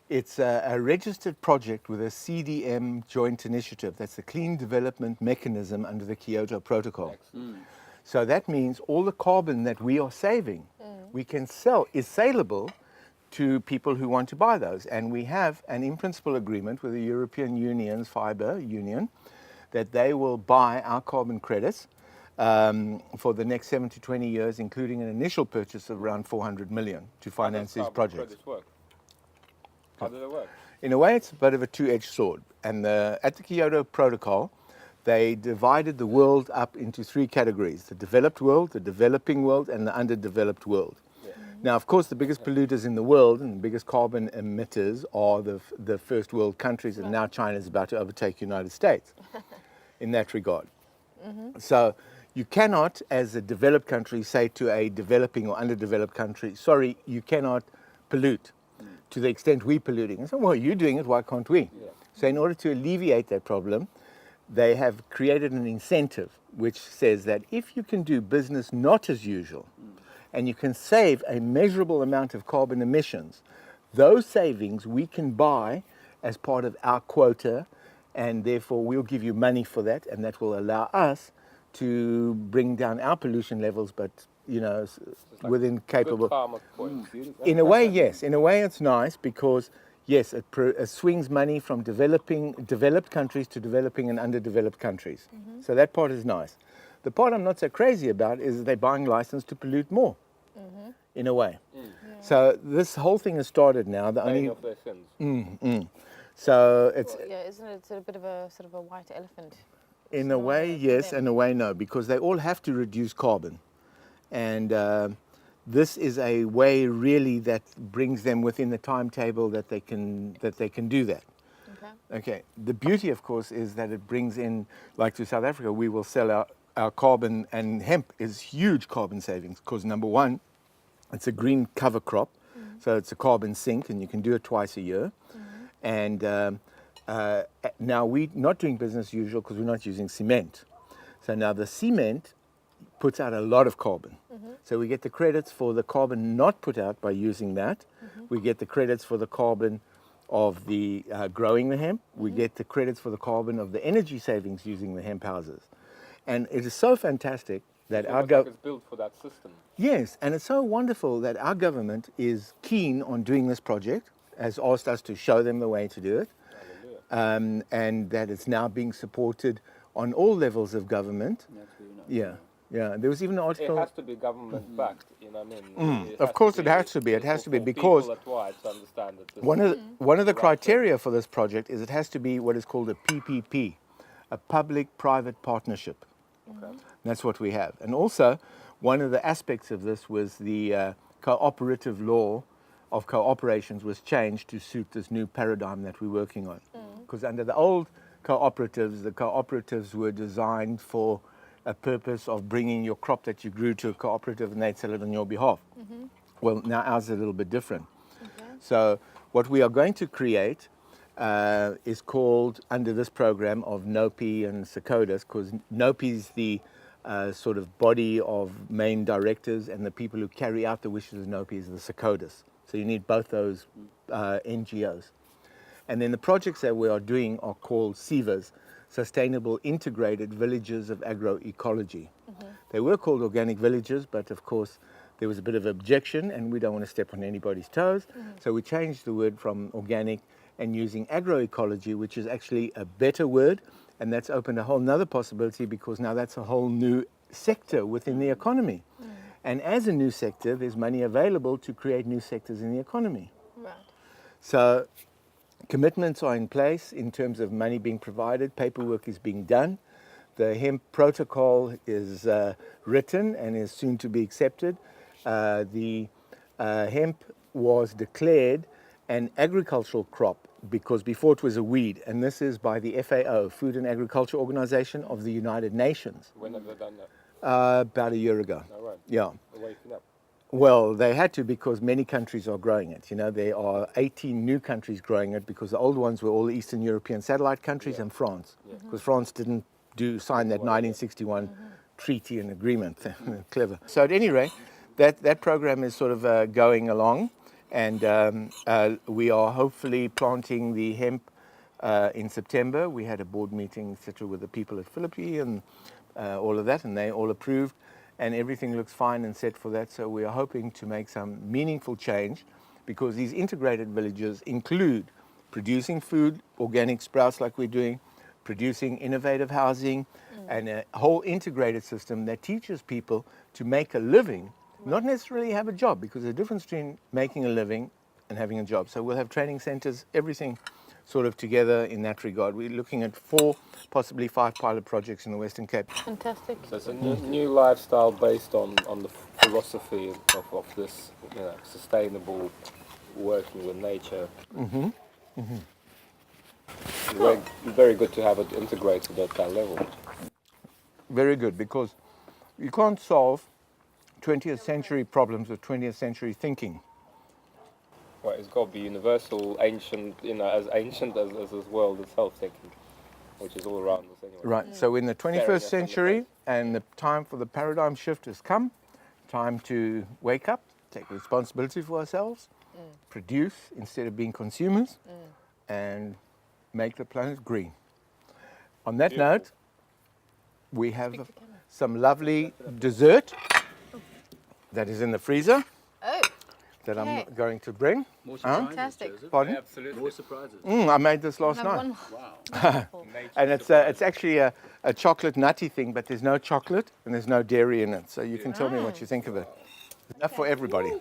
It's a registered project with a CDM joint initiative. That's the Clean Development Mechanism under the Kyoto Protocol. So that means all the carbon that we are saving, we can sell, is saleable to people who want to buy those. And we have an in-principle agreement with the European Union's FIBA Union that they will buy our carbon credits for the next 7 to 20 years, including an initial purchase of around 400 million to finance these projects. How does it work? In a way, it's a bit of a two-edged sword. And at the Kyoto Protocol, they divided the world up into 3 categories: the developed world, the developing world, and the underdeveloped world. Yeah. Now, of course, the biggest polluters in the world and the biggest carbon emitters are the first world countries, and now China is about to overtake the United States in that regard. So you cannot, as a developed country, say to a developing or underdeveloped country, sorry, you cannot pollute to the extent we're polluting. And so, well, you're doing it, why can't we? Yeah. So in order to alleviate that problem, they have created an incentive which says that if you can do business not as usual and you can save a measurable amount of carbon emissions, those savings we can buy as part of our quota, and therefore we'll give you money for that, and that will allow us to bring down our pollution levels, but Like within capable. Good karma point. In a way, yes. In a way, it's nice because, yes, it swings money from developed countries to developing and underdeveloped countries. So that part is nice. The part I'm not so crazy about is they're buying license to pollute more, in a way. So this whole thing has started now. The Paying only off their sins. so it's Well, yeah, isn't it a bit of a sort of a white elephant? in a way yes, and a way no, because they all have to reduce carbon, and this is a way really that brings them within the timetable that they can do that. Okay. The beauty, of course, is that it brings in, like to South Africa, we will sell our carbon, and hemp is huge carbon savings because, number one, it's a green cover crop, so it's a carbon sink, and you can do it twice a year. And now we're not doing business as usual because we're not using cement. So now the cement puts out a lot of carbon. So we get the credits for the carbon not put out by using that. We get the credits for the carbon of the growing the hemp. We get the credits for the carbon of the energy savings using the hemp houses. And it is so fantastic that our government is built for that system. Yes, and it's so wonderful that our government is keen on doing this project, has asked us to show them the way to do it, and that it's now being supported on all levels of government. That's really nice. Yeah. There was even an article. It has to be government backed, you know what I mean? Of course, it has to be. It has to be because people at wide to understand that this one of the criteria for this project is it has to be what is called a PPP, a public-private partnership. That's what we have. And also, one of the aspects of this was the cooperative law of cooperations was changed to suit this new paradigm that we're working on. Because under the old cooperatives, the cooperatives were designed for a purpose of bringing your crop that you grew to a cooperative and they'd sell it on your behalf. Well, now ours is a little bit different. So what we are going to create is called, under this program of NOPI and SECODIS, because NOPI is the sort of body of main directors, and the people who carry out the wishes of NOPI is the SECODIS. So you need both those NGOs. And then the projects that we are doing are called SIVAs, Sustainable Integrated Villages of Agroecology. They were called organic villages, but of course there was a bit of objection and we don't want to step on anybody's toes. So we changed the word from organic and using agroecology, which is actually a better word, and that's opened a whole nother possibility because now that's a whole new sector within the economy. And as a new sector, there's money available to create new sectors in the economy. Right. So commitments are in place in terms of money being provided, paperwork is being done. The hemp protocol is written and is soon to be accepted. The hemp was declared an agricultural crop because before it was a weed, and this is by the FAO, Food and Agriculture Organization of the United Nations. When have they done that? About a year ago. All right. Yeah. They're waking up. Well, they had to because many countries are growing it. You know, there are 18 new countries growing it because the old ones were all the Eastern European satellite countries and France. Because France didn't sign that 1961 treaty and agreement. Clever. So at any rate, that program is sort of going along. And we are hopefully planting the hemp in September. We had a board meeting, etc., with the people at Philippi and all of that, and they all approved, and everything looks fine and set for that. So we are hoping to make some meaningful change, because these integrated villages include producing food, organic sprouts like we're doing, producing innovative housing, and a whole integrated system that teaches people to make a living, not necessarily have a job, because there's a difference between making a living and having a job. So we'll have training centers, everything sort of together in that regard. We're looking at 4, possibly 5 pilot projects in the Western Cape. Fantastic. So it's a new lifestyle based on the philosophy of this, you know, sustainable working with nature. Very, very good to have it integrated at that level. Very good, because you can't solve 20th century problems with 20th century thinking. Well, it's got to be universal, ancient, you know, as ancient as this world itself thinking, which is all around us anyway. Right, so in the 21st century, and the time for the paradigm shift has come, time to wake up, take responsibility for ourselves, produce instead of being consumers, and make the planet green. On that note, we have some lovely dessert that is in the freezer Oh, that okay. I'm going to bring. More surprises, Fantastic. Joseph. Pardon? Absolutely. More surprises. I made this last have night. one. Wow. And it's actually a chocolate nutty thing, but there's no chocolate and there's no dairy in it. So you can tell me what you think of it. Enough for everybody.